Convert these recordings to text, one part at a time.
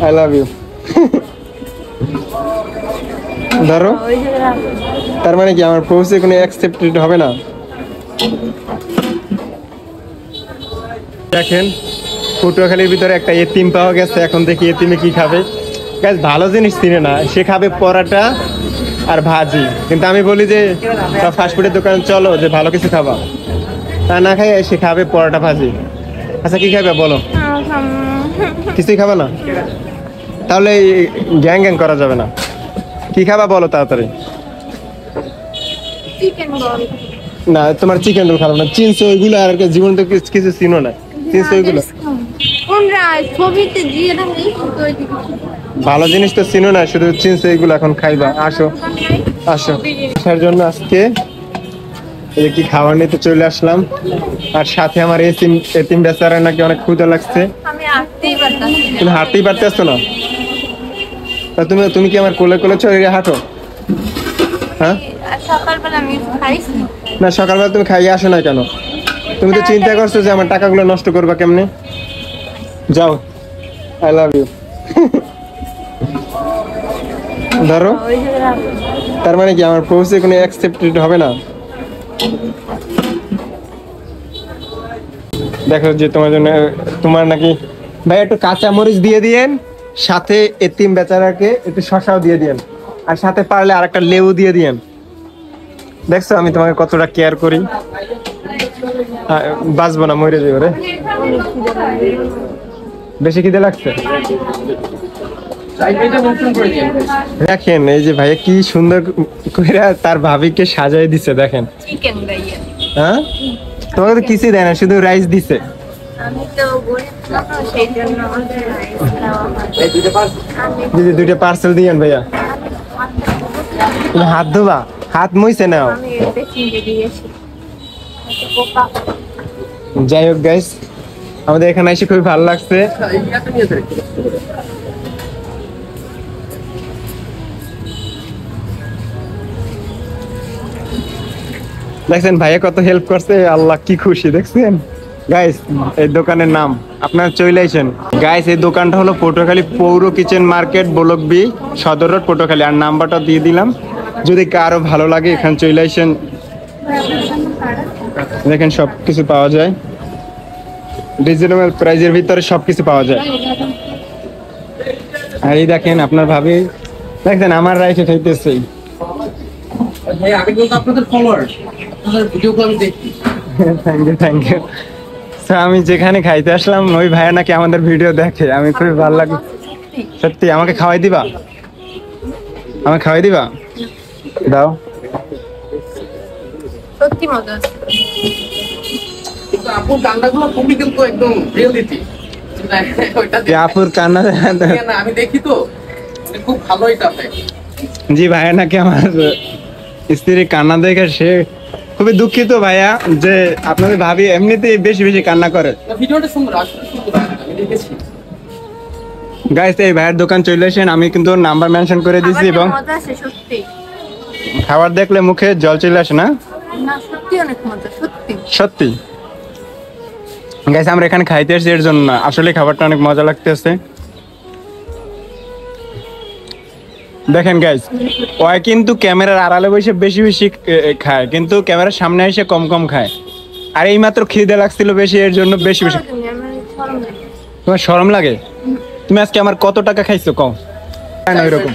I love you. ধরো, তার মানে কি আমার প্রপোজে কোনো অ্যাকসেপ্টেড হবে না? দেখেন পটুয়াখালীর ভিতরে একটা এতিম পাওয়া গেছে, এখন দেখি এতিমে কি খাবে। গাইস ভালো জিনিস চিনে না, সে খাবে পরাটা আর ভাজি, কিন্তু আমি বলি যে সব ফাস্টফুডের দোকান চলো, যে ভালো কিছু খাবা, তা না খাই সে খাবে পরাটা ভাজি। আচ্ছা কি খাবে বলো? কিছুই খাবে না? তাহলে গ্যাং গ্যাং করা যাবে না। কি খাবা বলো তাড়াতাড়ি। না তোমার চিকেন রোল খাবো না, চিনছো ওইগুলো, আর জীবন তো কিছু চিনো না, চিনছো ওইগুলো। ভালো জিনিস তো চিনো না, শুধু চিনছো এইগুলো, এখন খাইবা। আসো আসো, আসার জন্য আজকে এই কি খাবার নিতে চলে আসলাম, আর সাথে আমার এতিম বেচারা নাকি অনেক ক্ষুধা লাগছে। তুমি হাঁটতেই পারতেছো না? তা তুমি কি আমার কোলে কোলে চলে হাঁটো? হ্যাঁ না, সকালবেলা তুমি খাইয়ে আসো না কেন? তুমি তো চিন্তা করছো যে আমার টাকাগুলো নষ্ট করবা কেমনে। যাও, আই লাভ ইউ। ধরো, তার মানে কি আমার প্রপোজে কোনো অ্যাকসেপ্টেড হবে না? দেখো যে তোমার জন্য, তোমার নাকি ভাই একটু কাঁচা মরিচ দিয়ে দিয়েন, সাথে এতিম বেচারাকে একটু শসাও দিয়ে দিয়েন, আর সাথে পারলে আর একটা লেবু দিয়ে দিয়েন। দেখছো আমি তোমাকে কতটা কেয়ার করি। বাঁচবো না, মরে যাবো রে। বেশি খিদে লাগছে? দেখেন এই যে ভাইয়া কি সুন্দর করে তার ভাবিকে সাজাই দিছে, দেখেন। হ্যাঁ তোমাকে তো কিছুই দেয় না, শুধু রাইস দিছে। দিদি দুইটা পার্সেল দিয়েন ভাইয়া। হাত ধোবা, হাত মুইছে নাও। যাই হোক গাইস, আমাদের এখানে এসে খুবই ভালো লাগছে। দেখছেন ভাইয়া কত হেল্প করছে, আল্লাহ কি খুশি দেখছেন। গাইস এই দোকানের নাম আপনারা চলে আসেন। গাইস এই দোকানটা হলো পটুয়াখালী পৌর কিচেন মার্কেট, ব্লক বি, সদর রোড, পটুয়াখালী। আর নাম্বারটা দিয়ে দিলাম, যদি কারো ভালো লাগে এখানে চলে আসেন। দেখেন সব কিছু পাওয়া যায়, রিজনেবল প্রাইজের ভিতরে সবকিছু পাওয়া যায়। আর এই দেখেন আপনার ভাবি, দেখেন আমার রাইসে খাইতেছে। Thank you. আমি যেখানে খাইতে আসলাম ওই ভাইয়া নাকি আমাদের ভিডিও দেখে, আমি খুবই ভালো লাগে। সত্যি আমাকে খাওয়াই দিবা? আমাকে খাওয়াই দিবা? দাও। সত্যি মজা। আপুর কান্নাগুলো খুবই কিন্তু একদম রিয়েলিটি। আপুর কান্না আমি দেখি তো, খুব ভালো এটা। জি ভাইয়া নাকি আমার স্ত্রীর কান্না দেখে সে খুবই দুঃখিত ভাইয়া, যে আপনাদের ভাবি এমনিতেই বেশি বেশি কান্না করে। ভিডিওটা সুন্দর, আসলে সুন্দর, আমি দেখেছি। গাইস এই ভাইয়ের দোকান চলে আসেন, আমি কিন্তু নাম্বার মেনশন করে দিয়েছি, এবং খাবার দেখলে মুখে জল চলে আসে না? সত্যি অনেক মজা, সত্যি সত্যি। গাইস আমরা এখানে খাইতে আসছি এর জন্য না, আসলে খাবারটা অনেক মজা লাগতেছে। দেখেন গাইস, ওই কিন্তু ক্যামেরার আড়ালে বসে বেশি বেশি খায়, কিন্তু ক্যামেরার সামনে এসে কম কম খায়। আর এই মাত্র খিদে লাগছিল বেশি, এর জন্য বেশি বেশি। তোমার শরম লাগে? তুমি আজকে আমার কত টাকা খাইছো কম? ওইরকম।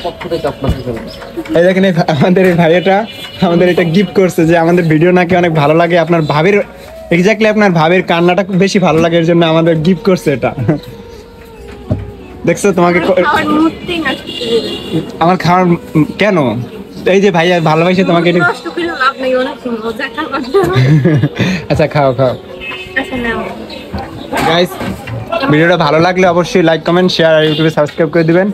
এই দেখেন আমাদের এই ভাইয়াটা আমাদের এটা গিফট করছে, যে আমাদের ভিডিও নাকি অনেক ভালো লাগে, আপনার ভাবির এক্স্যাক্টলি আপনার ভাবির কান্নাটা বেশি ভালো লাগে, এর জন্য আমাদের গিফট করছে এটা। দেখছো তোমাকে আমার খাওয়ার কেন? এই যে ভাইয়া ভালোবাসে তোমাকে। আচ্ছা খাও খাও। গাইস ভিডিওটা ভালো লাগলে অবশ্যই লাইক কমেন্ট শেয়ার আর ইউটিউবে সাবস্ক্রাইব করে দিবেন।